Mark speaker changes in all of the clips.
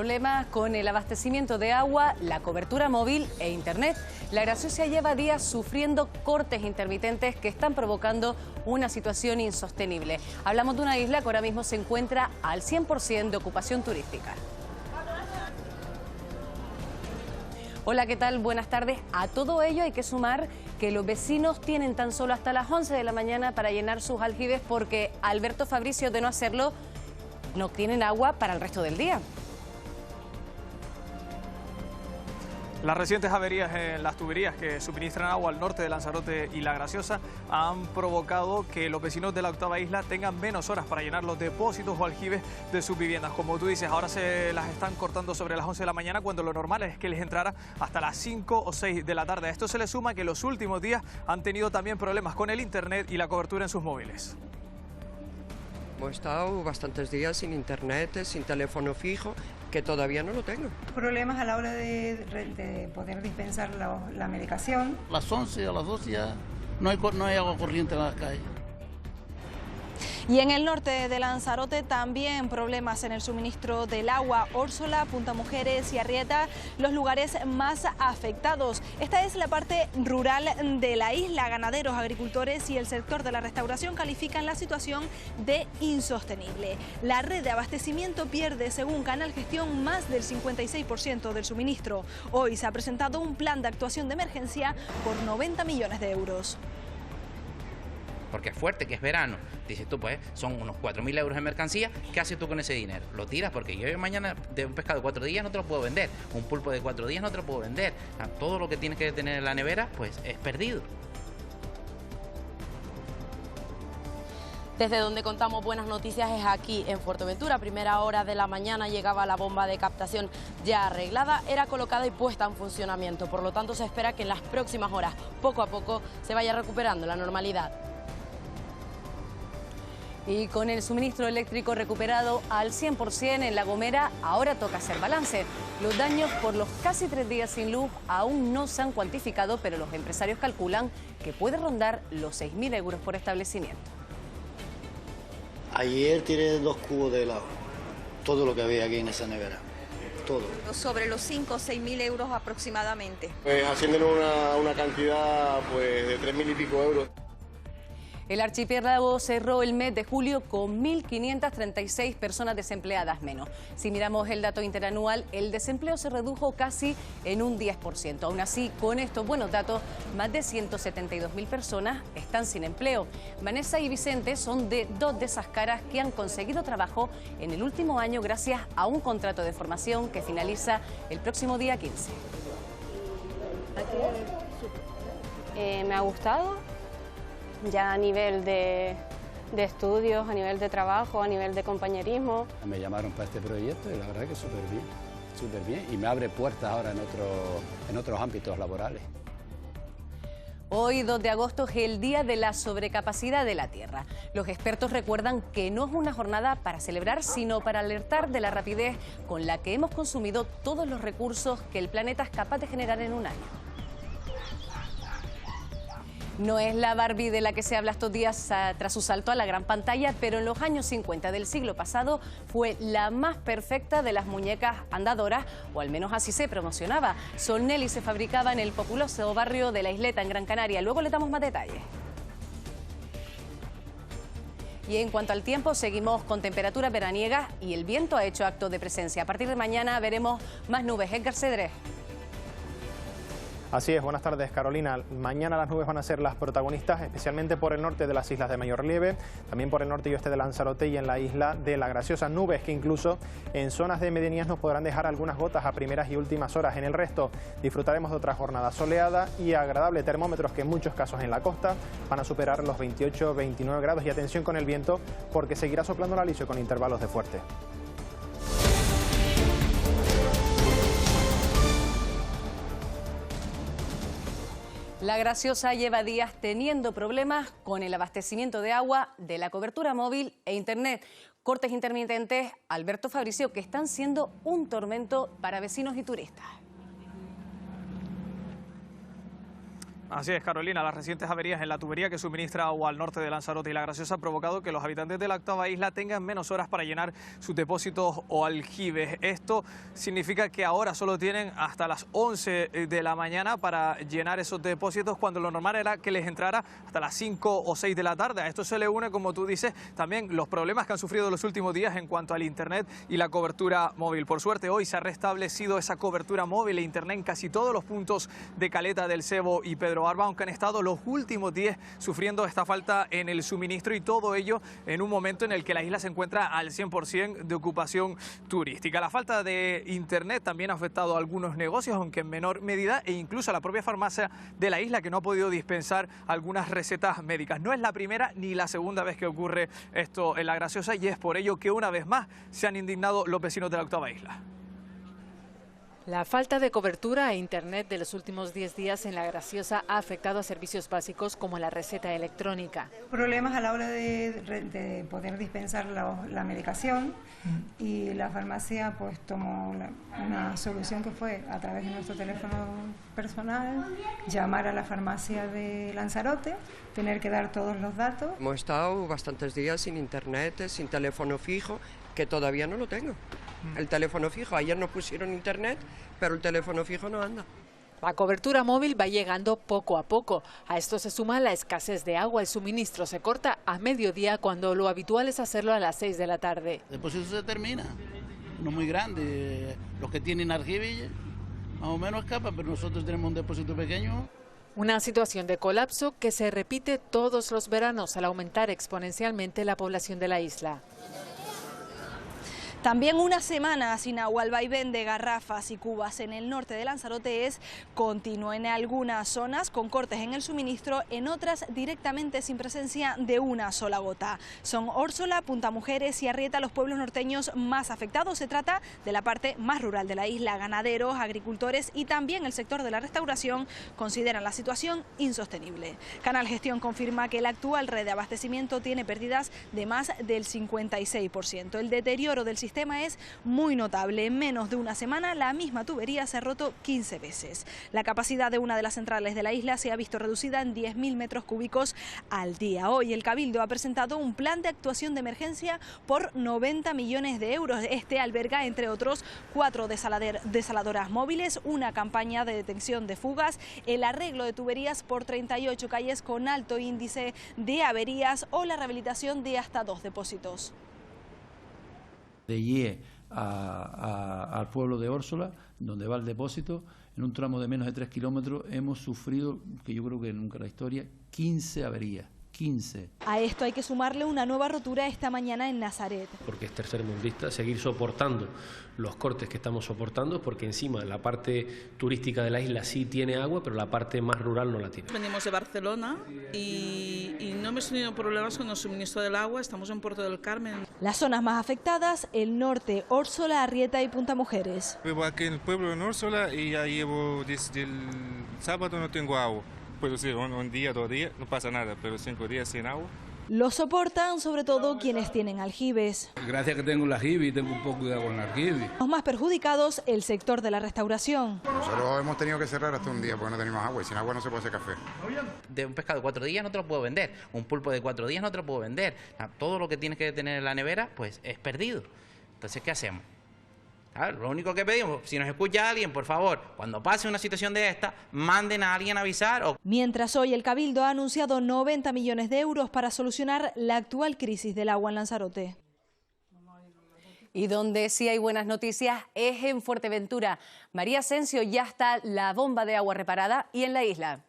Speaker 1: Problemas con el abastecimiento de agua, la cobertura móvil e internet. La Graciosa lleva días sufriendo cortes intermitentes que están provocando una situación insostenible. Hablamos de una isla que ahora mismo se encuentra al 100% de ocupación turística. Hola, ¿qué tal? Buenas tardes. A todo ello hay que sumar que los vecinos tienen tan solo hasta las 11 de la mañana para llenar sus aljibes porque Alberto Fabricio, de no hacerlo, no tienen agua para el resto del día.
Speaker 2: Las recientes averías en las tuberías que suministran agua al norte de Lanzarote y La Graciosa han provocado que los vecinos de la octava isla tengan menos horas para llenar los depósitos o aljibes de sus viviendas. Como tú dices, ahora se las están cortando sobre las 11 de la mañana cuando lo normal es que les entrara hasta las 5 o 6 de la tarde. A esto se le suma que los últimos días han tenido también problemas con el internet y la cobertura en sus móviles.
Speaker 3: Hemos estado bastantes días sin internet, sin teléfono fijo, que todavía no lo tengo.
Speaker 4: Problemas a la hora de poder dispensar la medicación.
Speaker 5: A las 11 o las 12 ya no hay agua corriente en las calles.
Speaker 6: Y en el norte de Lanzarote también problemas en el suministro del agua. Órsola, Punta Mujeres y Arrieta, los lugares más afectados. Esta es la parte rural de la isla. Ganaderos, agricultores y el sector de la restauración califican la situación de insostenible. La red de abastecimiento pierde, según Canal Gestión, más del 56% del suministro. Hoy se ha presentado un plan de actuación de emergencia por 90 millones de euros.
Speaker 7: Porque es fuerte, que es verano. Dices tú, pues son unos 4.000 euros de mercancía. ¿Qué haces tú con ese dinero? Lo tiras, porque yo mañana de un pescado de 4 días no te lo puedo vender. Un pulpo de 4 días no te lo puedo vender. O sea, todo lo que tienes que tener en la nevera, pues es perdido.
Speaker 8: Desde donde contamos buenas noticias es aquí en Fuerteventura. A primera hora de la mañana llegaba la bomba de captación ya arreglada, era colocada y puesta en funcionamiento. Por lo tanto, se espera que en las próximas horas, poco a poco, se vaya recuperando la normalidad.
Speaker 1: Y con el suministro eléctrico recuperado al 100% en La Gomera, ahora toca hacer balance. Los daños por los casi 3 días sin luz aún no se han cuantificado, pero los empresarios calculan que puede rondar los 6.000 euros por establecimiento.
Speaker 9: Ayer tiré 2 cubos de helado, todo lo que había aquí en esa nevera, todo.
Speaker 10: Sobre los 5 o 6.000 euros aproximadamente.
Speaker 11: Pues haciéndolo una cantidad pues de 3.000 y pico euros.
Speaker 1: El archipiélago cerró el mes de julio con 1.536 personas desempleadas menos. Si miramos el dato interanual, el desempleo se redujo casi en un 10%. Aún así, con estos buenos datos, más de 172.000 personas están sin empleo. Vanessa y Vicente son dos de esas caras que han conseguido trabajo en el último año gracias a un contrato de formación que finaliza el próximo día 15.
Speaker 12: Me ha gustado. Ya a nivel de estudios, a nivel de trabajo, a nivel de compañerismo.
Speaker 13: Me llamaron para este proyecto y la verdad que súper bien, y me abre puertas ahora en otros ámbitos laborales.
Speaker 1: Hoy, 2 de agosto, es el Día de la Sobrecapacidad de la Tierra. Los expertos recuerdan que no es una jornada para celebrar, sino para alertar de la rapidez con la que hemos consumido todos los recursos que el planeta es capaz de generar en un año. No es la Barbie de la que se habla estos días tras su salto a la gran pantalla, pero en los años 50 del siglo pasado fue la más perfecta de las muñecas andadoras, o al menos así se promocionaba. Sol Nelly se fabricaba en el populoso barrio de La Isleta, en Gran Canaria. Luego le damos más detalles. Y en cuanto al tiempo, seguimos con temperaturas veraniegas y el viento ha hecho acto de presencia. A partir de mañana veremos más nubes. Edgar Cedrés.
Speaker 14: Así es, buenas tardes Carolina. Mañana las nubes van a ser las protagonistas, especialmente por el norte de las islas de mayor relieve, también por el norte y oeste de Lanzarote y en la isla de La Graciosa. Nubes que incluso en zonas de medianías nos podrán dejar algunas gotas a primeras y últimas horas. En el resto disfrutaremos de otra jornada soleada y agradable, termómetros que en muchos casos en la costa van a superar los 28-29 grados. Y atención con el viento porque seguirá soplando el alisio con intervalos de fuerte.
Speaker 1: La Graciosa lleva días teniendo problemas con el abastecimiento de agua, de la cobertura móvil e internet. Cortes intermitentes, Alberto Fabricio, que están siendo un tormento para vecinos y turistas.
Speaker 2: Así es, Carolina. Las recientes averías en la tubería que suministra agua al norte de Lanzarote y La Graciosa han provocado que los habitantes de la octava isla tengan menos horas para llenar sus depósitos o aljibes. Esto significa que ahora solo tienen hasta las 11 de la mañana para llenar esos depósitos, cuando lo normal era que les entrara hasta las 5 o 6 de la tarde. A esto se le une, como tú dices, también los problemas que han sufrido los últimos días en cuanto al internet y la cobertura móvil. Por suerte, hoy se ha restablecido esa cobertura móvil e internet en casi todos los puntos de Caleta del Cebo y Pedro Barba, aunque han estado los últimos días sufriendo esta falta en el suministro, y todo ello en un momento en el que la isla se encuentra al 100% de ocupación turística. La falta de internet también ha afectado a algunos negocios, aunque en menor medida, e incluso a la propia farmacia de la isla, que no ha podido dispensar algunas recetas médicas. No es la primera ni la segunda vez que ocurre esto en La Graciosa, y es por ello que una vez más se han indignado los vecinos de la octava isla.
Speaker 15: La falta de cobertura e internet de los últimos 10 días en La Graciosa ha afectado a servicios básicos como la receta electrónica.
Speaker 4: Problemas a la hora de poder dispensar la medicación, y la farmacia pues tomó una solución que fue, a través de nuestro teléfono personal, llamar a la farmacia de Lanzarote, tener que dar todos los datos.
Speaker 3: Hemos estado bastantes días sin internet, sin teléfono fijo, que todavía no lo tengo. El teléfono fijo, ayer nos pusieron internet, pero el teléfono fijo no anda.
Speaker 15: La cobertura móvil va llegando poco a poco. A esto se suma la escasez de agua. El suministro se corta a mediodía, cuando lo habitual es hacerlo a las 6 de la tarde.
Speaker 5: El depósito se termina, no muy grande. Los que tienen aljibe más o menos escapan, pero nosotros tenemos un depósito pequeño.
Speaker 15: Una situación de colapso que se repite todos los veranos al aumentar exponencialmente la población de la isla.
Speaker 6: También una semana sin agua. El vaivén de garrafas y cubas en el norte de Lanzarote es continuo. En algunas zonas con cortes en el suministro, en otras directamente sin presencia de una sola gota. Son Órsola, Punta Mujeres y Arrieta los pueblos norteños más afectados. Se trata de la parte más rural de la isla. Ganaderos, agricultores y también el sector de la restauración consideran la situación insostenible. Canal Gestión confirma que la actual red de abastecimiento tiene pérdidas de más del 56%. El deterioro del sistema es muy notable. En menos de una semana, la misma tubería se ha roto 15 veces. La capacidad de una de las centrales de la isla se ha visto reducida en 10.000 metros cúbicos al día. Hoy el Cabildo ha presentado un plan de actuación de emergencia por 90 millones de euros. Este alberga, entre otros, 4 desaladoras móviles, una campaña de detención de fugas, el arreglo de tuberías por 38 calles con alto índice de averías o la rehabilitación de hasta 2 depósitos.
Speaker 16: De IE al pueblo de Órsola, donde va el depósito, en un tramo de menos de 3 kilómetros, hemos sufrido, que yo creo que nunca en la historia, 15 averías. 15.
Speaker 6: A esto hay que sumarle una nueva rotura esta mañana en Nazaret.
Speaker 17: Porque es tercermundista seguir soportando los cortes que estamos soportando, porque encima la parte turística de la isla sí tiene agua, pero la parte más rural no la tiene.
Speaker 18: Venimos de Barcelona y no hemos tenido problemas con el suministro del agua, estamos en Puerto del Carmen.
Speaker 6: Las zonas más afectadas, el norte, Órsola, Arrieta y Punta Mujeres.
Speaker 19: Vivo aquí en el pueblo de Órsola y ya llevo desde el sábado no tengo agua. Puede ser un día, 2 días, no pasa nada, pero 5 días sin agua.
Speaker 6: Lo soportan sobre todo quienes tienen aljibes.
Speaker 20: Gracias que tengo el aljibe y tengo un poco de agua en el aljibe.
Speaker 6: Los más perjudicados, el sector de la restauración.
Speaker 21: Nosotros hemos tenido que cerrar hasta un día porque no tenemos agua, y sin agua no se puede hacer café.
Speaker 7: De un pescado de 4 días no te lo puedo vender, un pulpo de 4 días no te lo puedo vender. Todo lo que tienes que tener en la nevera pues es perdido. Entonces, ¿qué hacemos? Lo único que pedimos, si nos escucha alguien, por favor, cuando pase una situación de esta, manden a alguien a avisar.
Speaker 6: Mientras hoy el Cabildo ha anunciado 90 millones de euros para solucionar la actual crisis del agua en Lanzarote.
Speaker 1: Y donde sí hay buenas noticias es en Fuerteventura. María Asensio, ya está la bomba de agua reparada y en la isla.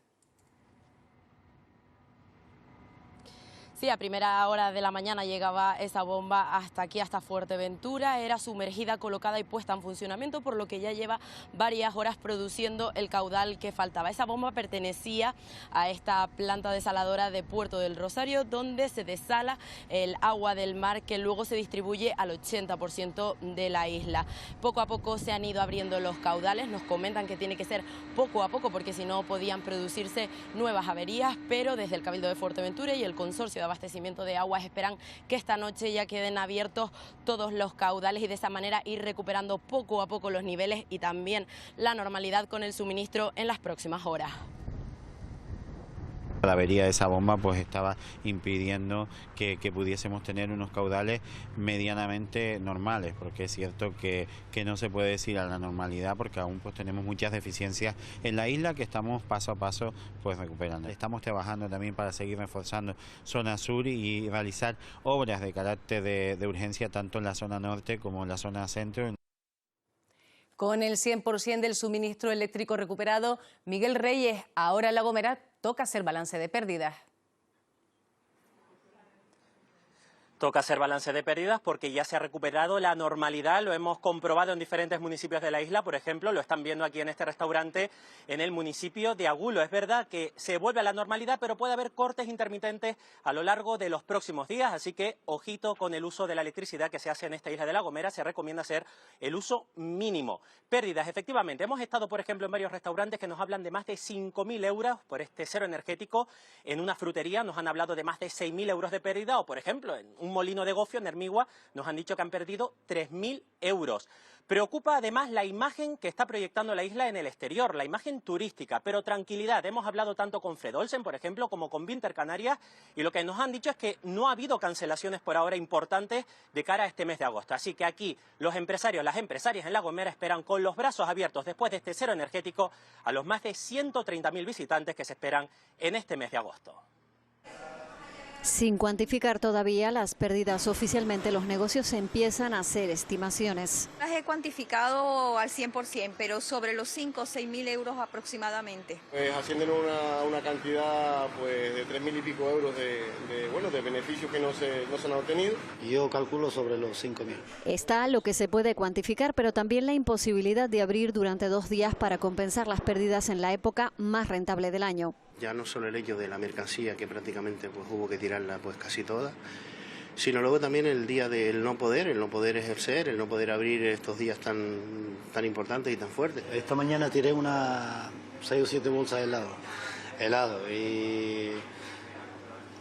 Speaker 8: Sí, a primera hora de la mañana llegaba esa bomba hasta aquí, hasta Fuerteventura. Era sumergida, colocada y puesta en funcionamiento, por lo que ya lleva varias horas produciendo el caudal que faltaba. Esa bomba pertenecía a esta planta desaladora de Puerto del Rosario, donde se desala el agua del mar que luego se distribuye al 80% de la isla. Poco a poco se han ido abriendo los caudales. Nos comentan que tiene que ser poco a poco, porque si no podían producirse nuevas averías, pero desde el Cabildo de Fuerteventura y el Consorcio de Abastecimiento de Aguas esperan que esta noche ya queden abiertos todos los caudales y de esa manera ir recuperando poco a poco los niveles y también la normalidad con el suministro en las próximas horas.
Speaker 9: La avería de esa bomba pues estaba impidiendo que pudiésemos tener unos caudales medianamente normales, porque es cierto que no se puede decir a la normalidad porque aún pues tenemos muchas deficiencias en la isla que estamos paso a paso pues recuperando. Estamos trabajando también para seguir reforzando zona sur y realizar obras de carácter de urgencia tanto en la zona norte como en la zona centro.
Speaker 1: Con el 100% del suministro eléctrico recuperado, Miguel Reyes, ahora en La Gomera toca hacer balance de pérdidas.
Speaker 22: Toca hacer balance de pérdidas porque ya se ha recuperado la normalidad, lo hemos comprobado en diferentes municipios de la isla, por ejemplo, lo están viendo aquí en este restaurante en el municipio de Agulo. Es verdad que se vuelve a la normalidad, pero puede haber cortes intermitentes a lo largo de los próximos días, así que ojito con el uso de la electricidad que se hace en esta isla de La Gomera, se recomienda hacer el uso mínimo. Pérdidas, efectivamente, hemos estado, por ejemplo, en varios restaurantes que nos hablan de más de 5.000 euros por este cero energético. En una frutería nos han hablado de más de 6.000 euros de pérdida, o por ejemplo, en un molino de gofio en Hermigua nos han dicho que han perdido 3.000 euros. Preocupa además la imagen que está proyectando la isla en el exterior, la imagen turística, pero tranquilidad. Hemos hablado tanto con Fred Olsen, por ejemplo, como con Vinter Canarias, y lo que nos han dicho es que no ha habido cancelaciones por ahora importantes de cara a este mes de agosto. Así que aquí los empresarios, las empresarias en La Gomera esperan con los brazos abiertos después de este cero energético a los más de 130.000 visitantes que se esperan en este mes de agosto.
Speaker 23: Sin cuantificar todavía las pérdidas oficialmente, los negocios empiezan a hacer estimaciones.
Speaker 10: Las he cuantificado al 100%, pero sobre los 5 o 6.000 euros aproximadamente.
Speaker 11: Pues ascienden a una cantidad pues de 3.000 y pico euros de beneficios que no se han obtenido.
Speaker 24: Yo calculo sobre los 5.000.
Speaker 23: Está lo que se puede cuantificar, pero también la imposibilidad de abrir durante 2 días para compensar las pérdidas en la época más rentable del año.
Speaker 24: Ya no solo el hecho de la mercancía, que prácticamente pues hubo que tirarla pues casi toda, sino luego también el día del no poder ejercer, el no poder abrir estos días tan importantes y tan fuertes. Esta mañana tiré 6 o 7 bolsas de helado y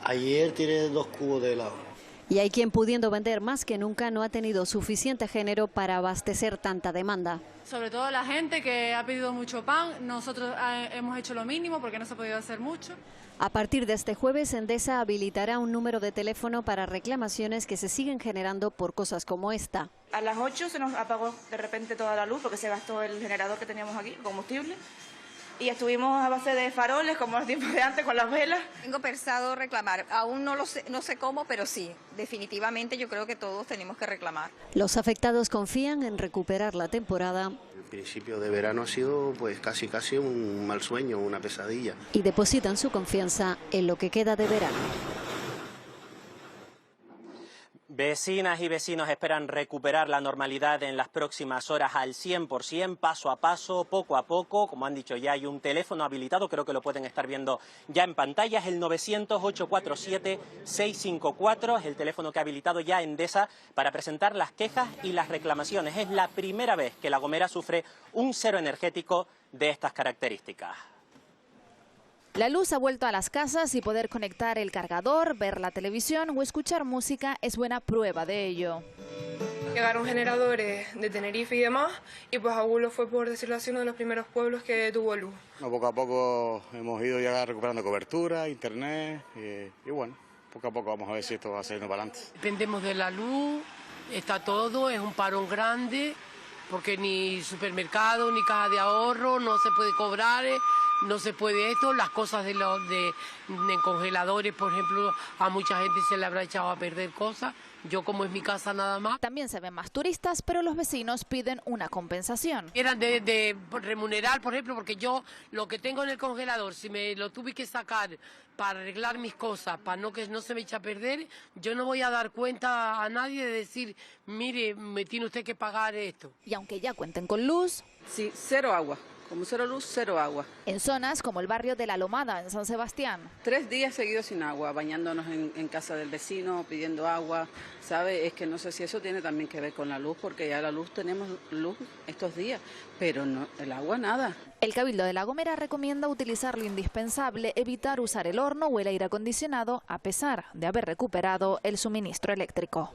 Speaker 24: ayer tiré 2 cubos de helado.
Speaker 23: Y hay quien, pudiendo vender más que nunca, no ha tenido suficiente género para abastecer tanta demanda.
Speaker 25: Sobre todo la gente que ha pedido mucho pan, nosotros hemos hecho lo mínimo porque no se ha podido hacer mucho.
Speaker 23: A partir de este jueves, Endesa habilitará un número de teléfono para reclamaciones que se siguen generando por cosas como esta.
Speaker 26: A las 8 se nos apagó de repente toda la luz porque se gastó el generador que teníamos aquí, el combustible. Y estuvimos a base de faroles, como los tiempos de antes, con las velas.
Speaker 10: Tengo pensado reclamar, aún no sé cómo, pero sí, definitivamente yo creo que todos tenemos que reclamar.
Speaker 23: Los afectados confían en recuperar la temporada.
Speaker 24: El principio de verano ha sido pues casi un mal sueño, una pesadilla.
Speaker 23: Y depositan su confianza en lo que queda de verano.
Speaker 22: Vecinas y vecinos esperan recuperar la normalidad en las próximas horas al 100%, paso a paso, poco a poco. Como han dicho, ya hay un teléfono habilitado, creo que lo pueden estar viendo ya en pantalla, es el 900-847-654, es el teléfono que ha habilitado ya Endesa para presentar las quejas y las reclamaciones. Es la primera vez que La Gomera sufre un cero energético de estas características.
Speaker 6: La luz ha vuelto a las casas y poder conectar el cargador, ver la televisión o escuchar música es buena prueba de ello.
Speaker 27: Llegaron generadores de Tenerife y demás, y pues Agulo fue, por decirlo así, uno de los primeros pueblos que tuvo luz.
Speaker 21: Poco a poco hemos ido ya recuperando cobertura, internet y bueno, poco a poco vamos a ver si esto va saliendo para adelante.
Speaker 28: Dependemos de la luz, está todo, es un parón grande, porque ni supermercado ni caja de ahorro, no se puede cobrar. No se puede esto, las cosas de congeladores, por ejemplo, a mucha gente se le habrá echado a perder cosas. Yo, como es mi casa nada más.
Speaker 6: También se ven más turistas, pero los vecinos piden una compensación.
Speaker 28: Eran de remunerar, por ejemplo, porque yo lo que tengo en el congelador, si me lo tuve que sacar para arreglar mis cosas, para que no se me eche a perder, yo no voy a dar cuenta a nadie de decir, mire, me tiene usted que pagar esto.
Speaker 6: Y aunque ya cuenten con luz...
Speaker 29: Sí, cero agua. Como cero luz, cero agua.
Speaker 6: En zonas como el barrio de La Lomada, en San Sebastián.
Speaker 29: 3 días seguidos sin agua, bañándonos en casa del vecino, pidiendo agua. ¿Sabe? Es que no sé si eso tiene también que ver con la luz, porque ya la luz tenemos luz estos días, pero no, el agua nada.
Speaker 6: El Cabildo de La Gomera recomienda utilizar lo indispensable, evitar usar el horno o el aire acondicionado, a pesar de haber recuperado el suministro eléctrico.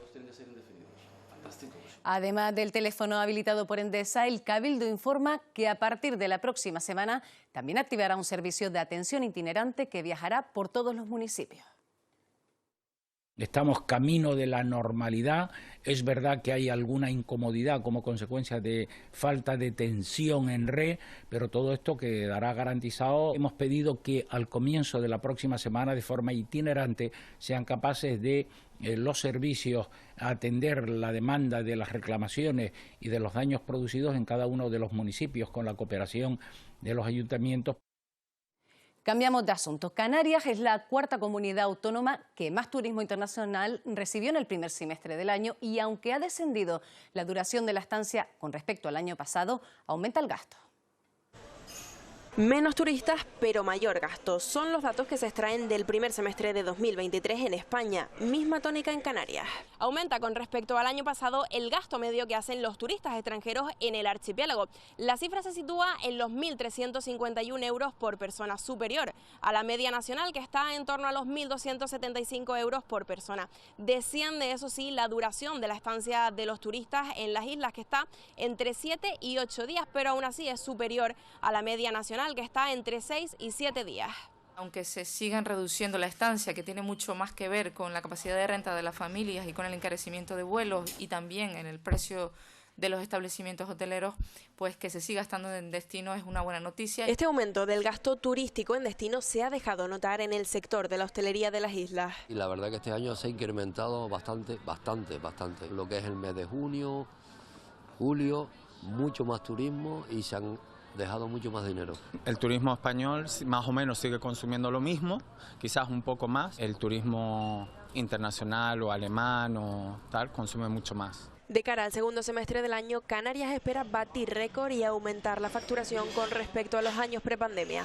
Speaker 1: Además del teléfono habilitado por Endesa, el Cabildo informa que a partir de la próxima semana también activará un servicio de atención itinerante que viajará por todos los municipios.
Speaker 2: Estamos camino de la normalidad. Es verdad que hay alguna incomodidad como consecuencia de falta de tensión en red, pero todo esto quedará garantizado. Hemos pedido que al comienzo de la próxima semana, de forma itinerante, sean capaces de los servicios atender la demanda de las reclamaciones y de los daños producidos en cada uno de los municipios con la cooperación de los ayuntamientos.
Speaker 1: Cambiamos de asunto. Canarias es la cuarta comunidad autónoma que más turismo internacional recibió en el primer semestre del año y aunque ha descendido la duración de la estancia con respecto al año pasado, aumenta el gasto.
Speaker 3: Menos turistas, pero mayor gasto. Son los datos que se extraen del primer semestre de 2023 en España, misma tónica en Canarias. Aumenta con respecto al año pasado el gasto medio que hacen los turistas extranjeros en el archipiélago. La cifra se sitúa en los 1.351 euros por persona, superior a la media nacional, que está en torno a los 1.275 euros por persona. Desciende, eso sí, la duración de la estancia de los turistas en las islas, que está entre 7 y 8 días, pero aún así es superior a la media nacional, que está entre 6 y 7 días.
Speaker 4: Aunque se sigan reduciendo la estancia, que tiene mucho más que ver con la capacidad de renta de las familias y con el encarecimiento de vuelos y también en el precio de los establecimientos hoteleros, pues que se siga estando en destino es una buena noticia.
Speaker 3: Este aumento del gasto turístico en destino se ha dejado notar en el sector de la hostelería de las islas.
Speaker 5: Y la verdad que este año se ha incrementado bastante. Lo que es el mes de junio, julio, mucho más turismo y se han dejado mucho más dinero.
Speaker 12: El turismo español más o menos sigue consumiendo lo mismo, quizás un poco más. El turismo internacional o alemán o tal consume mucho más.
Speaker 3: De cara al segundo semestre del año, Canarias espera batir récord y aumentar la facturación con respecto a los años prepandemia.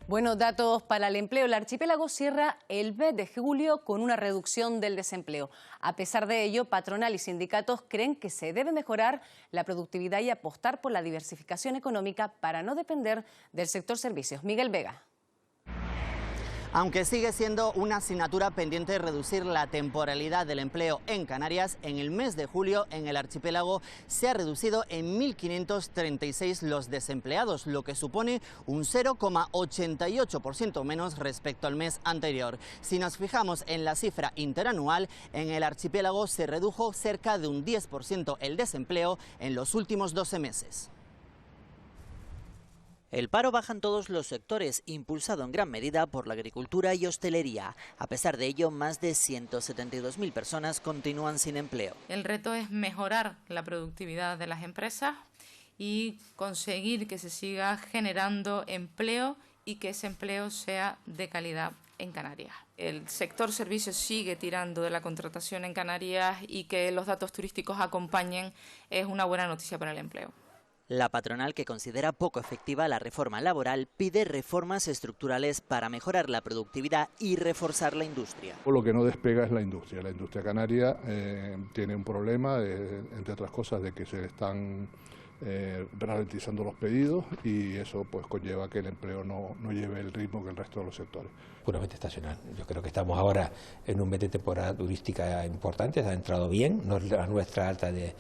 Speaker 1: Buenos datos para el empleo. El archipiélago cierra el mes de julio con una reducción del desempleo. A pesar de ello, patronal y sindicatos creen que se debe mejorar la productividad y apostar por la diversificación económica para no depender del sector servicios. Miguel Vega.
Speaker 13: Aunque sigue siendo una asignatura pendiente de reducir la temporalidad del empleo en Canarias, en el mes de julio en el archipiélago se ha reducido en 1.536 los desempleados, lo que supone un 0,88% menos respecto al mes anterior. Si nos fijamos en la cifra interanual, en el archipiélago se redujo cerca de un 10% el desempleo en los últimos 12 meses.
Speaker 14: El paro baja en todos los sectores, impulsado en gran medida por la agricultura y hostelería. A pesar de ello, más de 172.000 personas continúan sin empleo.
Speaker 4: El reto es mejorar la productividad de las empresas y conseguir que se siga generando empleo y que ese empleo sea de calidad en Canarias. El sector servicios sigue tirando de la contratación en Canarias y que los datos turísticos acompañen es una buena noticia para el empleo.
Speaker 14: La patronal, que considera poco efectiva la reforma laboral, pide reformas estructurales para mejorar la productividad y reforzar la industria.
Speaker 15: Lo que no despega es la industria. La industria canaria tiene un problema, entre otras cosas, de que se están ralentizando los pedidos y eso pues conlleva que el empleo no lleve el ritmo que el resto de los sectores.
Speaker 16: Puramente estacional. Yo creo que estamos ahora en un mes de temporada turística importante, ha entrado bien, no es la nuestra alta de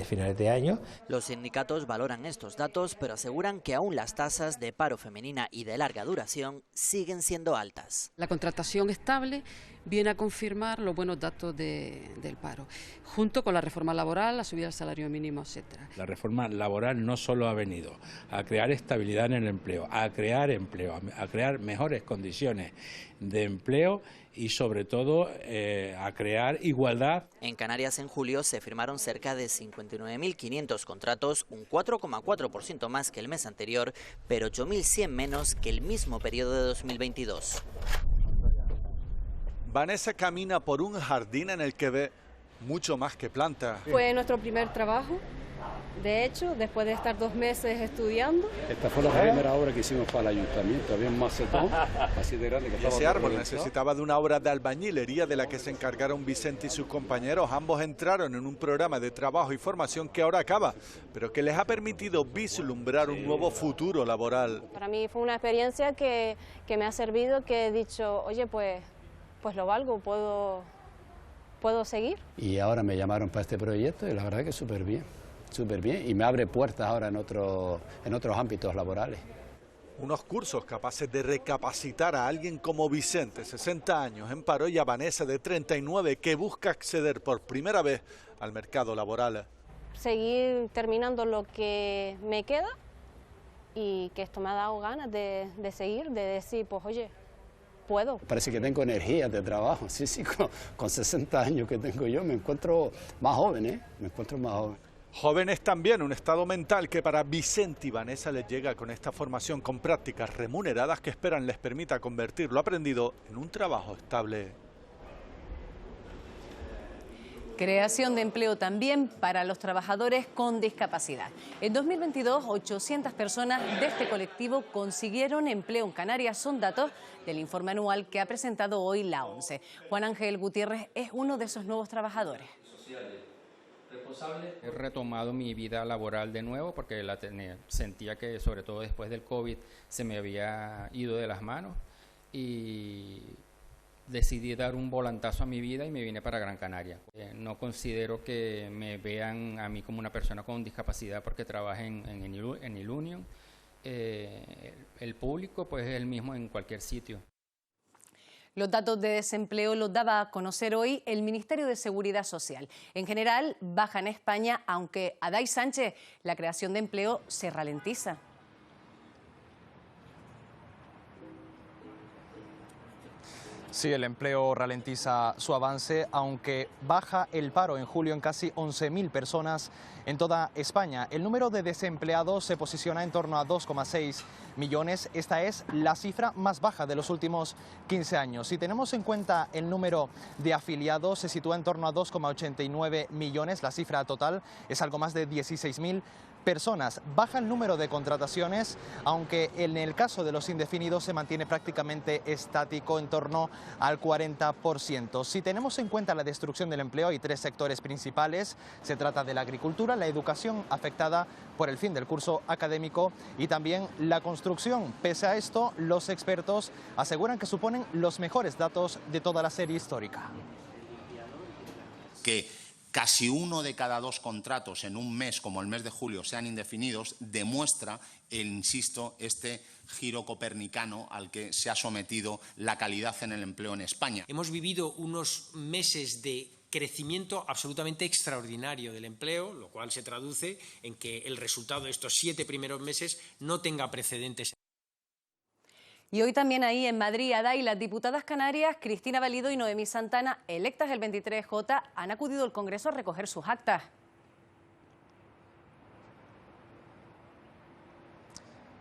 Speaker 16: finales de año.
Speaker 14: Los sindicatos valoran estos datos, pero aseguran que aún las tasas de paro femenina y de larga duración siguen siendo altas.
Speaker 30: La contratación estable viene a confirmar los buenos datos del paro, junto con la reforma laboral, la subida del salario mínimo, etcétera.
Speaker 16: La reforma laboral no solo ha venido a crear estabilidad en el empleo, a crear empleo, a crear mejores condiciones de empleo y sobre todo a crear igualdad.
Speaker 14: En Canarias en julio se firmaron cerca de 59.500 contratos, un 4,4% más que el mes anterior, pero 8.100 menos que el mismo periodo de 2022.
Speaker 31: Vanessa camina por un jardín en el que ve mucho más que plantas.
Speaker 30: Fue nuestro primer trabajo
Speaker 7: De hecho, después de estar 2 meses estudiando.
Speaker 8: Esta fue la primera obra que hicimos para el ayuntamiento. Había un macetón así de grande que estaba.
Speaker 9: Ese árbol necesitaba de una obra de albañilería de la que se encargaron Vicente y sus compañeros. Ambos entraron en un programa de trabajo y formación que ahora acaba, pero que les ha permitido vislumbrar un nuevo futuro laboral.
Speaker 7: Para mí fue una experiencia que me ha servido, que he dicho, oye, pues lo valgo, puedo seguir.
Speaker 8: Y ahora me llamaron para este proyecto y la verdad que súper bien, y me abre puertas ahora en otros ámbitos laborales.
Speaker 9: Unos cursos capaces de recapacitar a alguien como Vicente, 60 años, en paro, y a Vanessa, de 39, que busca acceder por primera vez al mercado laboral.
Speaker 7: Seguir terminando lo que me queda y que esto me ha dado ganas de seguir, de decir, pues oye, puedo.
Speaker 8: Parece que tengo energía de trabajo, sí, con 60 años que tengo yo me encuentro más joven,
Speaker 9: Jóvenes también, un estado mental que para Vicente y Vanessa les llega con esta formación con prácticas remuneradas que esperan les permita convertir lo aprendido en un trabajo estable.
Speaker 1: Creación de empleo también para los trabajadores con discapacidad. En 2022, 800 personas de este colectivo consiguieron empleo en Canarias. Son datos del informe anual que ha presentado hoy la ONCE. Juan Ángel Gutiérrez es uno de esos nuevos trabajadores.
Speaker 11: He retomado mi vida laboral de nuevo porque sentía que, sobre todo después del COVID, se me había ido de las manos y decidí dar un volantazo a mi vida y me vine para Gran Canaria. No considero que me vean a mí como una persona con discapacidad porque trabajo en el Union. El público pues es el mismo en cualquier sitio.
Speaker 1: Los datos de desempleo los daba a conocer hoy el Ministerio de Seguridad Social. En general, baja en España, aunque a Day Sánchez la creación de empleo se ralentiza.
Speaker 17: Sí, el empleo ralentiza su avance, aunque baja el paro en julio en casi 11.000 personas en toda España. El número de desempleados se posiciona en torno a 2,6 millones. Esta es la cifra más baja de los últimos 15 años. Si tenemos en cuenta el número de afiliados, se sitúa en torno a 2,89 millones. La cifra total es algo más de 16.000 personas. Baja el número de contrataciones, aunque en el caso de los indefinidos se mantiene prácticamente estático en torno al 40%. Si tenemos en cuenta la destrucción del empleo, hay 3 sectores principales. Se trata de la agricultura, la educación afectada por el fin del curso académico y también la construcción. Pese a esto, los expertos aseguran que suponen los mejores datos de toda la serie histórica.
Speaker 18: Casi 1 de cada 2 contratos en un mes, como el mes de julio, sean indefinidos, demuestra, insisto, este giro copernicano al que se ha sometido la calidad en el empleo en España.
Speaker 19: Hemos vivido unos meses de crecimiento absolutamente extraordinario del empleo, lo cual se traduce en que el resultado de estos 7 primeros meses no tenga precedentes.
Speaker 1: Y hoy también ahí en Madrid, Aday, las diputadas canarias Cristina Valido y Noemí Santana, electas el 23J, han acudido al Congreso a recoger sus actas.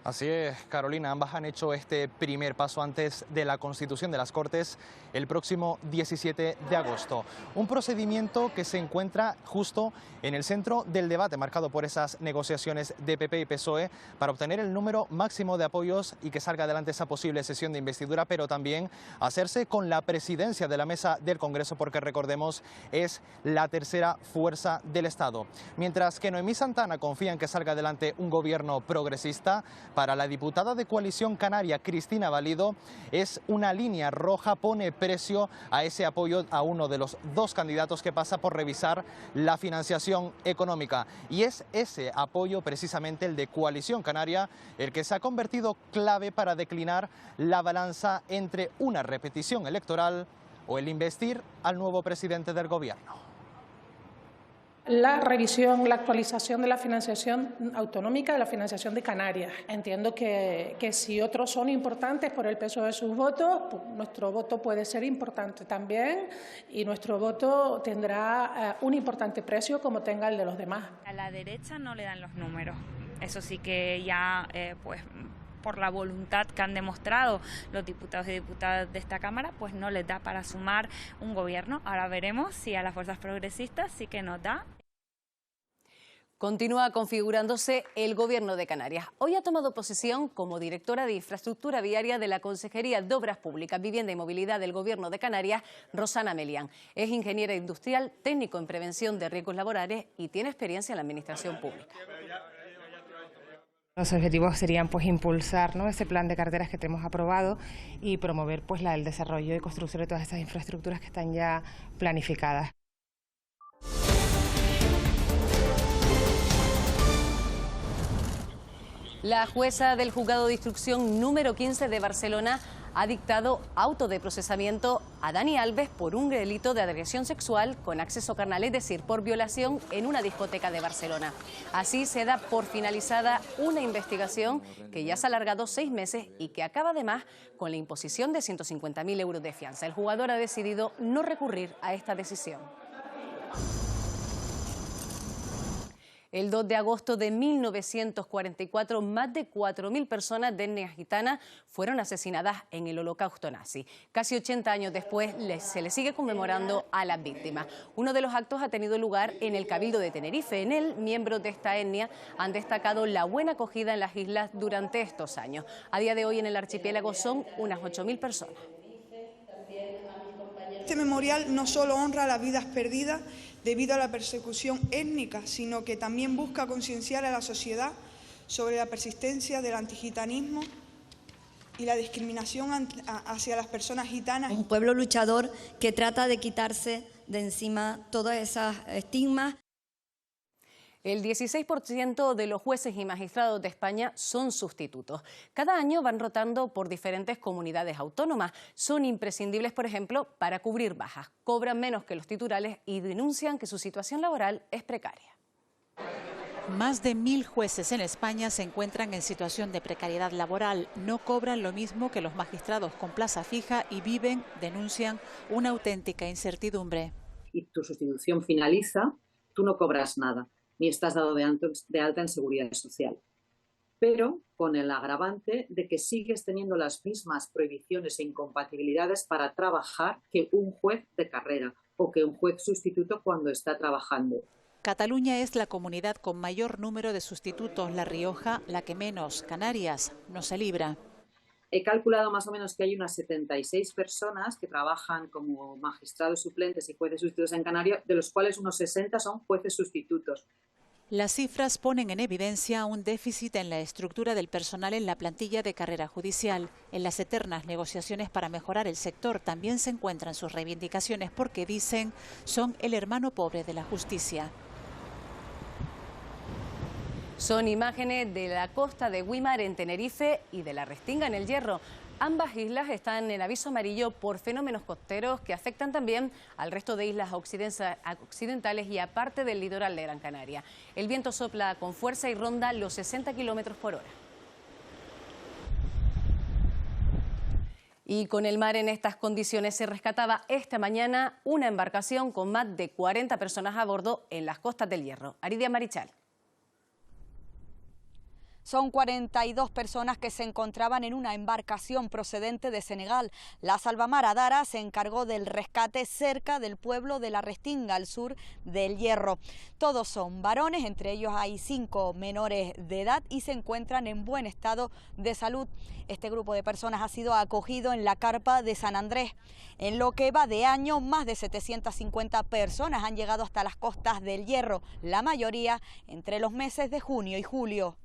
Speaker 17: Así es, Carolina, ambas han hecho este primer paso antes de la constitución de las Cortes el próximo 17 de agosto. Un procedimiento que se encuentra justo en el centro del debate marcado por esas negociaciones de PP y PSOE para obtener el número máximo de apoyos y que salga adelante esa posible sesión de investidura, pero también hacerse con la presidencia de la mesa del Congreso, porque recordemos es la tercera fuerza del Estado. Mientras que Noemí Santana confía en que salga adelante un gobierno progresista, para la diputada de Coalición Canaria, Cristina Valido, es una línea roja, pone precio a ese apoyo a uno de los 2 candidatos que pasa por revisar la financiación económica. Y es ese apoyo, precisamente el de Coalición Canaria, el que se ha convertido clave para declinar la balanza entre una repetición electoral o el investir al nuevo presidente del gobierno.
Speaker 20: La revisión, la actualización de la financiación autonómica, de la financiación de Canarias. Entiendo que si otros son importantes por el peso de sus votos, pues nuestro voto puede ser importante también y nuestro voto tendrá un importante precio como tenga el de los demás.
Speaker 25: A la derecha no le dan los números. Eso sí que ya, pues, por la voluntad que han demostrado los diputados y diputadas de esta Cámara, pues no les da para sumar un gobierno. Ahora veremos si a las fuerzas progresistas sí que nos da.
Speaker 1: Continúa configurándose el Gobierno de Canarias. Hoy ha tomado posesión como directora de Infraestructura Viaria de la Consejería de Obras Públicas, Vivienda y Movilidad del Gobierno de Canarias, Rosana Melián. Es ingeniera industrial, técnico en prevención de riesgos laborales y tiene experiencia en la administración pública.
Speaker 6: Los objetivos serían pues impulsar, ¿no?, ese plan de carreteras que tenemos aprobado y promover pues el desarrollo y construcción de todas estas infraestructuras que están ya planificadas.
Speaker 1: La jueza del Juzgado de Instrucción número 15 de Barcelona ha dictado auto de procesamiento a Dani Alves por un delito de agresión sexual con acceso carnal, es decir, por violación en una discoteca de Barcelona. Así se da por finalizada una investigación que ya se ha alargado 6 meses y que acaba además con la imposición de 150.000 euros de fianza. El jugador ha decidido no recurrir a esta decisión. El 2 de agosto de 1944, más de 4.000 personas de etnia gitana fueron asesinadas en el Holocausto nazi. Casi 80 años después se le sigue conmemorando a las víctimas. Uno de los actos ha tenido lugar en el Cabildo de Tenerife. En él, miembros de esta etnia han destacado la buena acogida en las islas durante estos años. A día de hoy en el archipiélago son unas 8.000 personas.
Speaker 10: Este memorial no solo honra las vidas perdidas debido a la persecución étnica, sino que también busca concienciar a la sociedad sobre la persistencia del antigitanismo y la discriminación hacia las personas gitanas.
Speaker 21: Un pueblo luchador que trata de quitarse de encima todas esas estigmas.
Speaker 1: El 16% de los jueces y magistrados de España son sustitutos. Cada año van rotando por diferentes comunidades autónomas. Son imprescindibles, por ejemplo, para cubrir bajas. Cobran menos que los titulares y denuncian que su situación laboral es precaria.
Speaker 22: Más de 1.000 jueces en España se encuentran en situación de precariedad laboral. No cobran lo mismo que los magistrados con plaza fija y viven, denuncian, una auténtica incertidumbre.
Speaker 23: Y tu sustitución finaliza, tú no cobras nada, ni estás dado de alta en seguridad social. Pero con el agravante de que sigues teniendo las mismas prohibiciones e incompatibilidades para trabajar que un juez de carrera o que un juez sustituto cuando está trabajando.
Speaker 22: Cataluña es la comunidad con mayor número de sustitutos, La Rioja la que menos, Canarias no se libra.
Speaker 23: He calculado más o menos que hay unas 76 personas que trabajan como magistrados suplentes y jueces sustitutos en Canarias, de los cuales unos 60 son jueces sustitutos.
Speaker 22: Las cifras ponen en evidencia un déficit en la estructura del personal en la plantilla de carrera judicial. En las eternas negociaciones para mejorar el sector también se encuentran sus reivindicaciones porque dicen son el hermano pobre de la justicia.
Speaker 1: Son imágenes de la costa de Güímar en Tenerife y de la Restinga en El Hierro. Ambas islas están en aviso amarillo por fenómenos costeros que afectan también al resto de islas occidentales y a parte del litoral de Gran Canaria. El viento sopla con fuerza y ronda los 60 kilómetros por hora. Y con el mar en estas condiciones se rescataba esta mañana una embarcación con más de 40 personas a bordo en las costas del Hierro. Aridia Marichal.
Speaker 24: Son 42 personas que se encontraban en una embarcación procedente de Senegal. La Salvamar Adara se encargó del rescate cerca del pueblo de La Restinga, al sur del Hierro. Todos son varones, entre ellos hay 5 menores de edad y se encuentran en buen estado de salud. Este grupo de personas ha sido acogido en la carpa de San Andrés. En lo que va de año, más de 750 personas han llegado hasta las costas del Hierro, la mayoría entre los meses de junio y julio.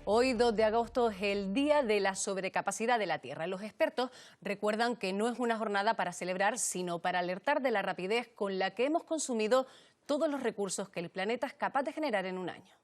Speaker 1: Hoy, 2 de agosto, es el Día de la Sobrecapacidad de la Tierra. Los expertos recuerdan que no es una jornada para celebrar, sino para alertar de la rapidez con la que hemos consumido todos los recursos que el planeta es capaz de generar en un año.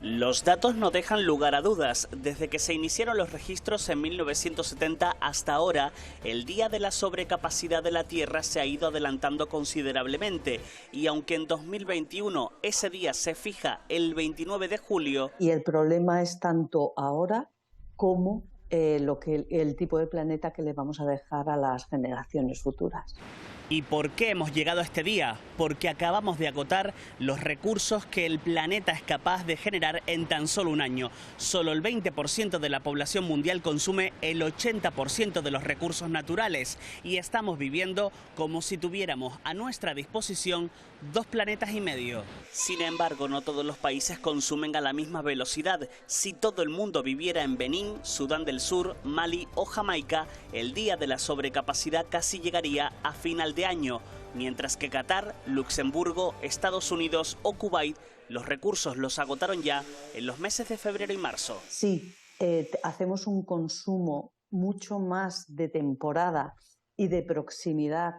Speaker 26: Los datos no dejan lugar a dudas. Desde que se iniciaron los registros en 1970 hasta ahora, el Día de la Sobrecapacidad de la Tierra se ha ido adelantando considerablemente. Y aunque en 2021 ese día se fija el 29 de julio...
Speaker 27: Y el problema es tanto ahora como el tipo de planeta que le vamos a dejar a las generaciones futuras.
Speaker 26: ¿Y por qué hemos llegado a este día? Porque acabamos de agotar los recursos que el planeta es capaz de generar en tan solo un año. Solo el 20% de la población mundial consume el 80% de los recursos naturales y estamos viviendo como si tuviéramos a nuestra disposición 2 planetas y medio. Sin embargo, no todos los países consumen a la misma velocidad. Si todo el mundo viviera en Benín, Sudán del Sur, Mali o Jamaica, el día de la sobrecapacidad casi llegaría a final de año, mientras que Qatar, Luxemburgo, Estados Unidos o Kuwait los recursos los agotaron ya en los meses de febrero y marzo.
Speaker 27: Sí, hacemos un consumo mucho más de temporada y de proximidad,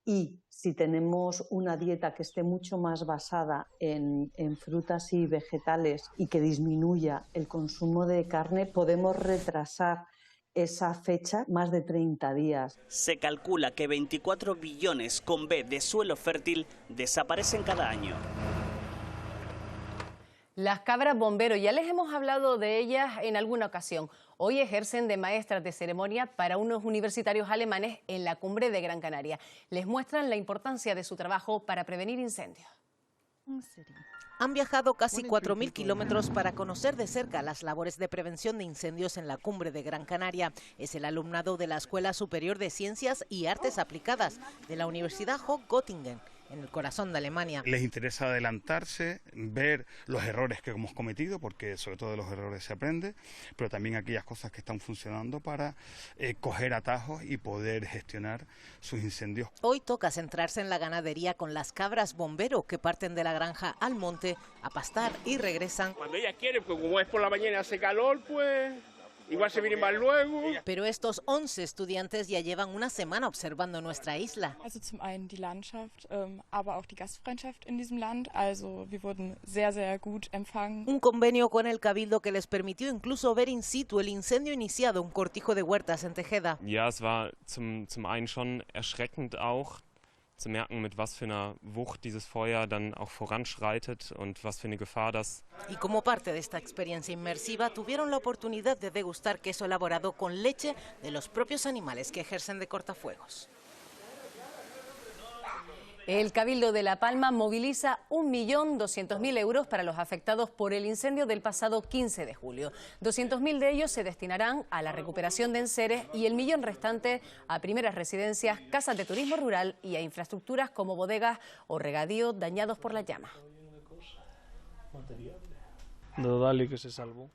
Speaker 27: y si tenemos una dieta que esté mucho más basada en frutas y vegetales y que disminuya el consumo de carne, podemos retrasar esa fecha más de 30 días.
Speaker 26: Se calcula que 24 billones con B de suelo fértil desaparecen cada año.
Speaker 1: Las cabras bombero, ya les hemos hablado de ellas en alguna ocasión. Hoy ejercen de maestras de ceremonia para unos universitarios alemanes en la cumbre de Gran Canaria. Les muestran la importancia de su trabajo para prevenir incendios.
Speaker 2: Han viajado casi 4.000 kilómetros para conocer de cerca las labores de prevención de incendios en la cumbre de Gran Canaria. Es el alumnado de la Escuela Superior de Ciencias y Artes Aplicadas de la Universidad Göttingen, en el corazón de Alemania.
Speaker 3: Les interesa adelantarse, ver los errores que hemos cometido, porque sobre todo de los errores se aprende, pero también aquellas cosas que están funcionando para coger atajos y poder gestionar sus incendios.
Speaker 2: Hoy toca centrarse en la ganadería con las cabras bombero que parten de la granja al monte a pastar y regresan.
Speaker 4: Cuando ellas quieren, pues como es por la mañana hace calor, pues igual se vienen más luego.
Speaker 2: Pero estos 11 estudiantes ya llevan una semana observando nuestra isla.
Speaker 5: Also zum einen die Landschaft, aber auch die Gastfreundschaft in diesem Land. Also wir wurden sehr, sehr gut empfangen.
Speaker 2: Un convenio con el Cabildo que les permitió incluso ver in situ el incendio iniciado, un cortijo de huertas en Tejeda.
Speaker 12: Ja, es war zum einen schon erschreckend auch, zu merken, mit was für einer Wucht dieses Feuer dann auch voranschreitet und was für eine Gefahr das.
Speaker 2: Y como parte de esta experiencia inmersiva, tuvieron la oportunidad de degustar queso elaborado con leche de los propios animales que ejercen de cortafuegos.
Speaker 1: El Cabildo de La Palma moviliza 1.200.000 euros para los afectados por el incendio del pasado 15 de julio. 200.000 de ellos se destinarán a la recuperación de enseres y el millón restante a primeras residencias, casas de turismo rural y a infraestructuras como bodegas o regadíos dañados por las llamas.
Speaker 13: Dale que se salvó.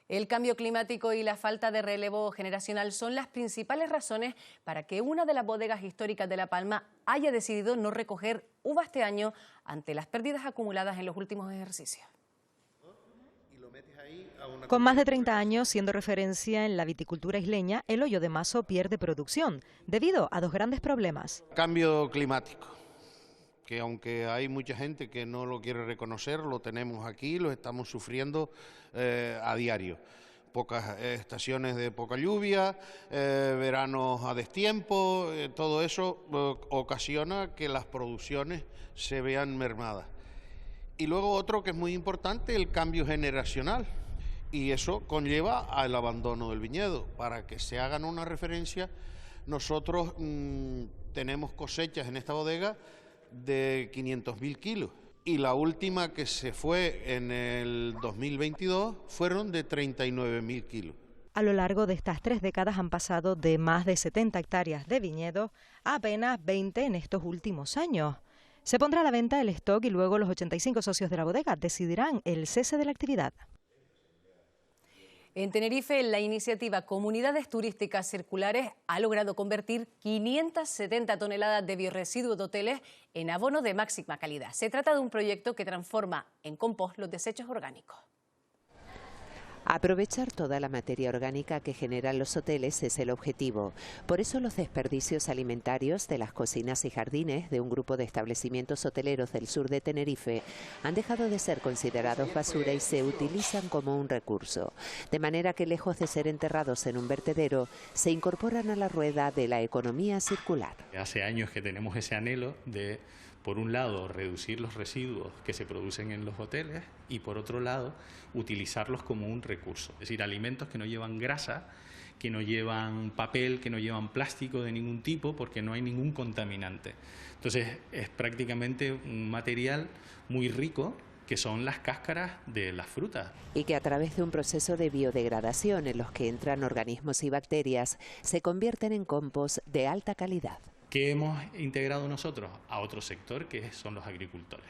Speaker 1: El cambio climático y la falta de relevo generacional son las principales razones para que una de las bodegas históricas de La Palma haya decidido no recoger uva este año ante las pérdidas acumuladas en los últimos ejercicios.
Speaker 15: Con más de 30 años siendo referencia en la viticultura isleña, el Hoyo de Mazo pierde producción debido a 2 grandes problemas.
Speaker 16: Cambio climático, que aunque hay mucha gente que no lo quiere reconocer, lo tenemos aquí, lo estamos sufriendo a diario. Pocas estaciones de poca lluvia, veranos a destiempo, todo eso ocasiona que las producciones se vean mermadas. Y luego otro que es muy importante, el cambio generacional. Y eso conlleva al abandono del viñedo. Para que se hagan una referencia, nosotros tenemos cosechas en esta bodega de 500.000 kilos. Y la última que se fue en el 2022 fueron de 39.000 kilos.
Speaker 15: A lo largo de estas 3 décadas han pasado de más de 70 hectáreas de viñedo a apenas 20 en estos últimos años. Se pondrá a la venta el stock y luego los 85 socios de la bodega decidirán el cese de la actividad.
Speaker 1: En Tenerife, la iniciativa Comunidades Turísticas Circulares ha logrado convertir 570 toneladas de biorresiduos de hoteles en abono de máxima calidad. Se trata de un proyecto que transforma en compost los desechos orgánicos.
Speaker 28: Aprovechar toda la materia orgánica que generan los hoteles es el objetivo. Por eso los desperdicios alimentarios de las cocinas y jardines de un grupo de establecimientos hoteleros del sur de Tenerife han dejado de ser considerados basura y se utilizan como un recurso. De manera que lejos de ser enterrados en un vertedero, se incorporan a la rueda de la economía circular.
Speaker 29: Hace años que tenemos ese anhelo de, por un lado, reducir los residuos que se producen en los hoteles y, por otro lado, utilizarlos como un recurso. Es decir, alimentos que no llevan grasa, que no llevan papel, que no llevan plástico de ningún tipo, porque no hay ningún contaminante. Entonces es prácticamente un material muy rico, que son las cáscaras de las frutas.
Speaker 28: Y que a través de un proceso de biodegradación en los que entran organismos y bacterias, se convierten en compost de alta calidad.
Speaker 29: ¿Qué hemos integrado nosotros? A otro sector, que son los agricultores.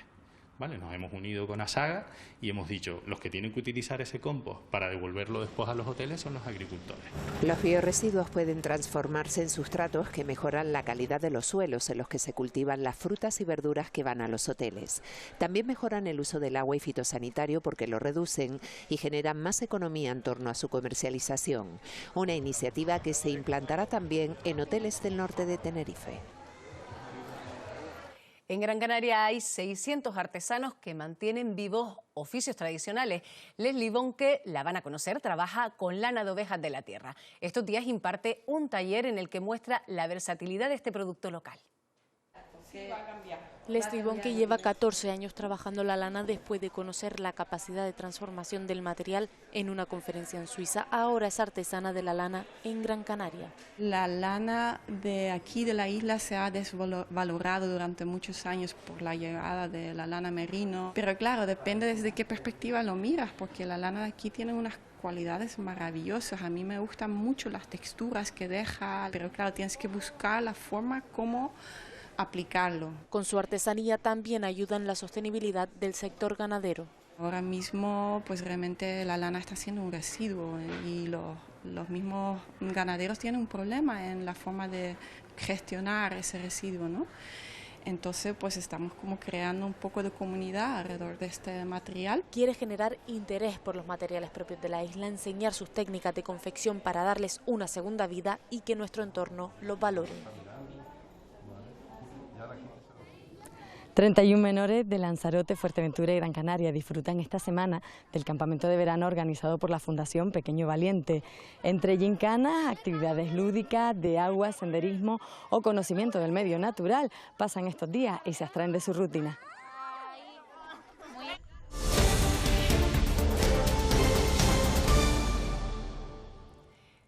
Speaker 29: ¿Vale? Nos hemos unido con Asaga y hemos dicho, los que tienen que utilizar ese compost para devolverlo después a los hoteles son los agricultores.
Speaker 28: Los biorresiduos pueden transformarse en sustratos que mejoran la calidad de los suelos en los que se cultivan las frutas y verduras que van a los hoteles. También mejoran el uso del agua y fitosanitario porque lo reducen y generan más economía en torno a su comercialización. Una iniciativa que se implantará también en hoteles del norte de Tenerife.
Speaker 1: En Gran Canaria hay 600 artesanos que mantienen vivos oficios tradicionales. Leslie Bonke, la van a conocer, trabaja con lana de ovejas de la tierra. Estos días imparte un taller en el que muestra la versatilidad de este producto local.
Speaker 7: Leslie Bonke lleva 14 años trabajando la lana después de conocer la capacidad de transformación del material en una conferencia en Suiza. Ahora es artesana de la lana en Gran Canaria.
Speaker 8: La lana de aquí de la isla se ha desvalorado durante muchos años por la llegada de la lana merino. Pero claro, depende desde qué perspectiva lo miras, porque la lana de aquí tiene unas cualidades maravillosas. A mí me gustan mucho las texturas que deja, pero claro, tienes que buscar la forma como aplicarlo.
Speaker 7: Con su artesanía también ayuda en la sostenibilidad del sector ganadero.
Speaker 8: Ahora mismo pues realmente la lana está siendo un residuo y los mismos ganaderos tienen un problema en la forma de gestionar ese residuo, ¿no? Entonces pues estamos como creando un poco de comunidad alrededor de este material.
Speaker 7: Quiere generar interés por los materiales propios de la isla, enseñar sus técnicas de confección para darles una segunda vida y que nuestro entorno los valore.
Speaker 9: 31 menores de Lanzarote, Fuerteventura y Gran Canaria disfrutan esta semana del campamento de verano organizado por la Fundación Pequeño Valiente. Entre gincanas, actividades lúdicas, de agua, senderismo o conocimiento del medio natural, pasan estos días y se abstraen de su rutina.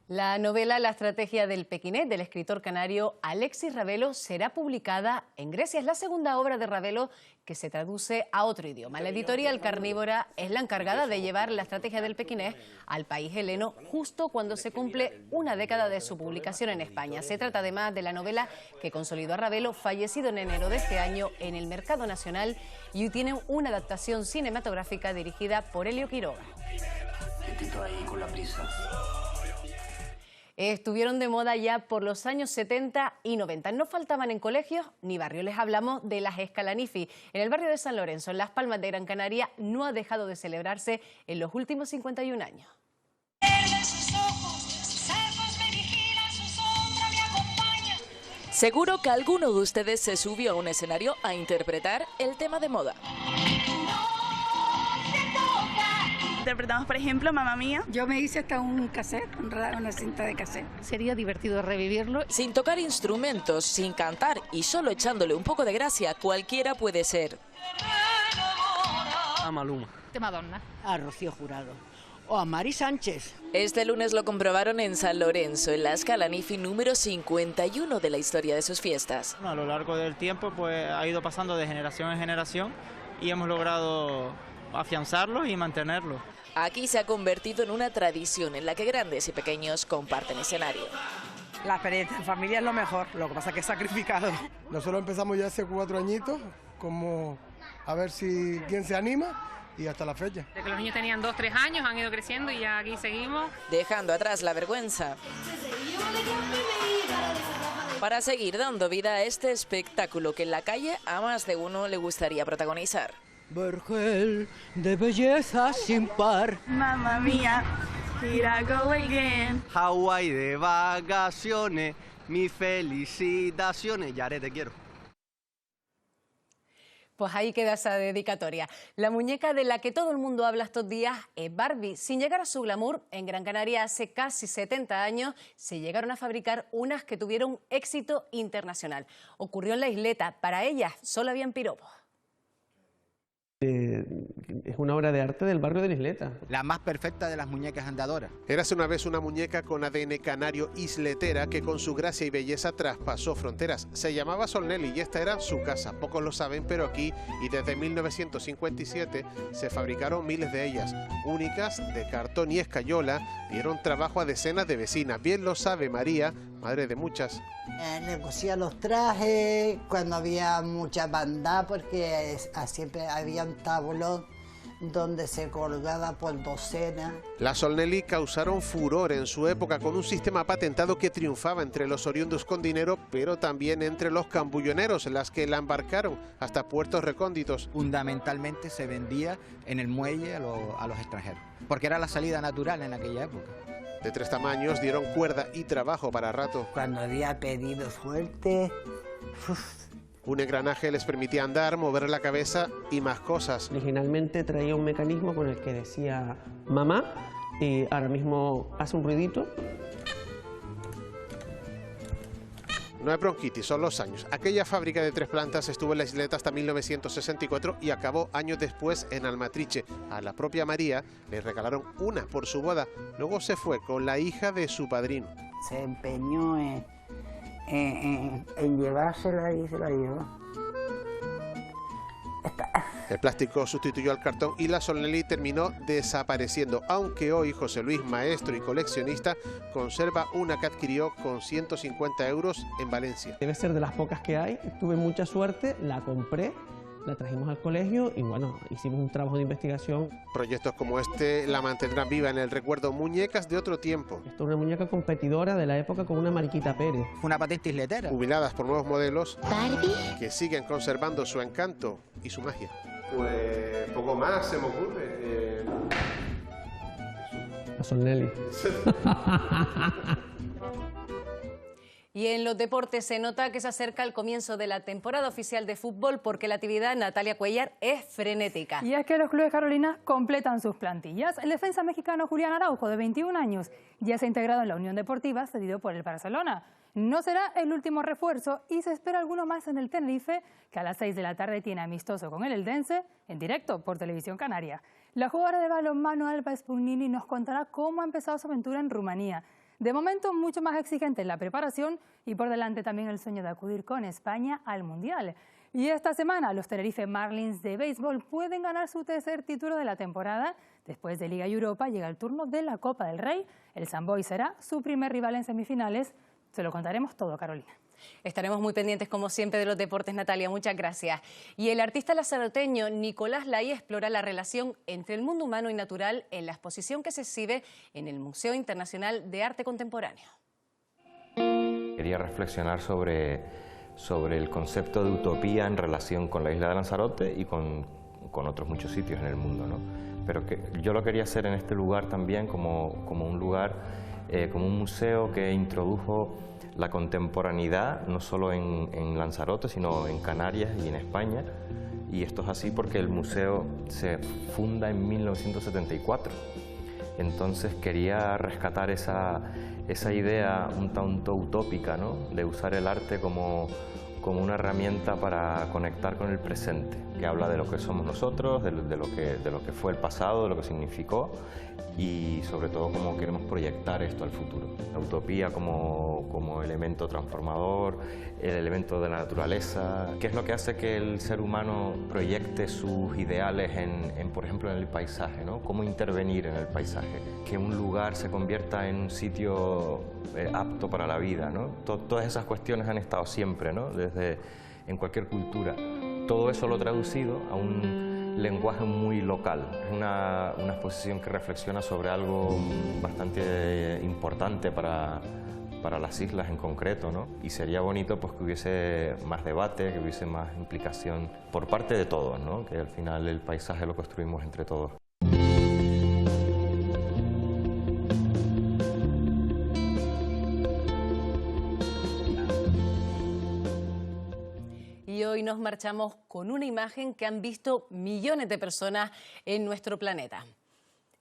Speaker 1: La novela La estrategia del pequiné del escritor canario Alexis Ravelo será publicada en Grecia. Es la segunda obra de Ravelo que se traduce a otro idioma. La editorial Carnívora es la encargada de llevar La estrategia del pequiné al país heleno justo cuando se cumple una década de su publicación en España. Se trata además de la novela que consolidó a Ravelo, fallecido en enero de este año, en el mercado nacional, y tiene una adaptación cinematográfica dirigida por Elio Quiroga.
Speaker 11: Ahí con la prisa.
Speaker 1: Estuvieron de moda ya por los años 70 y 90. No faltaban en colegios ni barrios. Les hablamos de las escalanifi. En el barrio de San Lorenzo, en Las Palmas de Gran Canaria, no ha dejado de celebrarse en los últimos 51 años.
Speaker 14: Seguro que alguno de ustedes se subió a un escenario a interpretar el tema de moda.
Speaker 17: Interpretamos, por ejemplo, Mamma Mía. Yo me hice hasta un cassette, una cinta de cassette.
Speaker 14: Sería divertido revivirlo. Sin tocar instrumentos, sin cantar y solo echándole un poco de gracia, cualquiera puede ser.
Speaker 11: A Maluma.
Speaker 14: De Madonna.
Speaker 11: A Rocío Jurado. O a Mari Sánchez.
Speaker 14: Este lunes lo comprobaron en San Lorenzo, en la escalanifi número 51 de la historia de sus fiestas.
Speaker 18: A lo largo del tiempo pues ha ido pasando de generación en generación y hemos logrado afianzarlo y mantenerlo.
Speaker 14: Aquí se ha convertido en una tradición en la que grandes y pequeños comparten escenario.
Speaker 11: La experiencia en familia es lo mejor, lo que pasa es que es sacrificado.
Speaker 19: Nosotros empezamos ya hace 4 añitos, como a ver si quién se anima, y hasta la fecha.
Speaker 20: De que los niños tenían 2, 3 años, han ido creciendo y ya aquí seguimos.
Speaker 14: Dejando atrás la vergüenza, para seguir dando vida a este espectáculo que en la calle a más de uno le gustaría protagonizar.
Speaker 11: Vergel de belleza sin par.
Speaker 17: Mamma Mía, here I go again.
Speaker 30: Hawái de vacaciones, mis felicitaciones. Yare, te quiero.
Speaker 1: Pues ahí queda esa dedicatoria. La muñeca de la que todo el mundo habla estos días es Barbie. Sin llegar a su glamour, en Gran Canaria hace casi 70 años se llegaron a fabricar unas que tuvieron éxito internacional. Ocurrió en la isleta. Para ellas solo habían piropos.
Speaker 3: Es una obra de arte del barrio de la Isleta.
Speaker 6: La más perfecta de las muñecas andadoras.
Speaker 10: Érase una vez una muñeca con ADN canario isletera que con su gracia y belleza traspasó fronteras. Se llamaba Sol Nelly y esta era su casa. Pocos lo saben, pero aquí y desde 1957 se fabricaron miles de ellas. Únicas, de cartón y escayola, dieron trabajo a decenas de vecinas. Bien lo sabe María, madre de muchas.
Speaker 21: Le cosía los trajes cuando había mucha banda, porque siempre había un tablón donde se colgaba por docena.
Speaker 10: Las Sol Nelly causaron furor en su época con un sistema patentado que triunfaba entre los oriundos con dinero, pero también entre los cambulloneros, las que la embarcaron hasta puertos recónditos.
Speaker 6: Fundamentalmente se vendía en el muelle a los extranjeros, porque era la salida natural en aquella época.
Speaker 10: De 3 tamaños dieron cuerda y trabajo para rato.
Speaker 21: Cuando había pedidos fuertes...
Speaker 10: Un engranaje les permitía andar, mover la cabeza y más cosas.
Speaker 3: Originalmente traía un mecanismo con el que decía mamá y ahora mismo hace un ruidito.
Speaker 10: No es bronquitis, son los años. Aquella fábrica de 3 plantas estuvo en la Isleta hasta 1964 y acabó años después en Almatriche. A la propia María le regalaron una por su boda. Luego se fue con la hija de su padrino.
Speaker 21: Se empeñó en llevársela y se la llevó.
Speaker 10: El plástico sustituyó al cartón y la Sol Nelly terminó desapareciendo, aunque hoy José Luis, maestro y coleccionista, conserva una que adquirió con 150 euros en Valencia.
Speaker 3: Debe ser de las pocas que hay, tuve mucha suerte, la compré, la trajimos al colegio y bueno, hicimos un trabajo de investigación.
Speaker 10: Proyectos como este la mantendrán viva en el recuerdo. Muñecas de otro tiempo.
Speaker 3: Esto es una muñeca competidora de la época con una Mariquita Pérez.
Speaker 6: Fue una patente isletera.
Speaker 10: Jubiladas por nuevos modelos.
Speaker 21: Barbie.
Speaker 10: Que siguen conservando su encanto y su magia. Pues poco más se me ocurre.
Speaker 3: La Sol Nelly.
Speaker 1: Y en los deportes se nota que se acerca el comienzo de la temporada oficial de fútbol porque la actividad, Natalia Cuellar, es frenética.
Speaker 22: Y es que los clubes carolinas completan sus plantillas. El defensa mexicano Julián Araujo, de 21 años, ya se ha integrado en la Unión Deportiva, cedido por el Barcelona. No será el último refuerzo y se espera alguno más en el Tenerife, que a las 6 de la tarde tiene amistoso con el Eldense, en directo por Televisión Canaria. La jugadora de balonmano Alba Spugnini nos contará cómo ha empezado su aventura en Rumanía. De momento, mucho más exigente en la preparación y por delante también el sueño de acudir con España al Mundial. Y esta semana los Tenerife Marlins de béisbol pueden ganar su tercer título de la temporada. Después de Liga y Europa llega el turno de la Copa del Rey. El San Boy será su primer rival en semifinales. Se lo contaremos todo, Carolina.
Speaker 1: Estaremos muy pendientes, como siempre, de los deportes, Natalia. Muchas gracias. Y el artista lazaroteño Nicolás Lay explora la relación entre el mundo humano y natural en la exposición que se exhibe en el Museo Internacional de Arte Contemporáneo.
Speaker 23: Quería reflexionar sobre el concepto de utopía en relación con la isla de Lanzarote y con otros muchos sitios en el mundo, ¿no? Pero que yo lo quería hacer en este lugar también como un lugar, como un museo que introdujo la contemporaneidad no solo en Lanzarote, sino en Canarias y en España. Y esto es así porque el museo se funda en 1974. Entonces quería rescatar esa idea un tanto utópica, ¿no?, de usar el arte como una herramienta para conectar con el presente, que habla de lo que somos nosotros, de lo que fue el pasado, de lo que significó y sobre todo cómo queremos proyectar esto al futuro. La utopía como elemento transformador, el elemento de la naturaleza, que es lo que hace que el ser humano proyecte sus ideales por ejemplo, en el paisaje, ¿no? Cómo intervenir en el paisaje, que un lugar se convierta en un sitio apto para la vida, ¿no? Todas esas cuestiones han estado siempre, ¿no?, en cualquier cultura. Todo eso lo he traducido a un lenguaje muy local. Es una exposición que reflexiona sobre algo bastante importante para las islas en concreto, ¿no? Y sería bonito pues que hubiese más debate, que hubiese más implicación por parte de todos, ¿no? Que al final el paisaje lo construimos entre todos.
Speaker 1: Y hoy nos marchamos con una imagen que han visto millones de personas en nuestro planeta.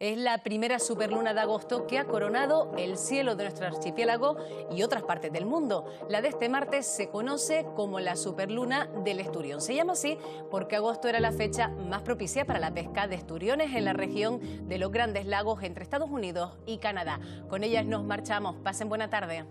Speaker 1: Es la primera superluna de agosto que ha coronado el cielo de nuestro archipiélago y otras partes del mundo. La de este martes se conoce como la superluna del esturión. Se llama así porque agosto era la fecha más propicia para la pesca de esturiones en la región de los Grandes Lagos entre Estados Unidos y Canadá. Con ellas nos marchamos. Pasen buena tarde.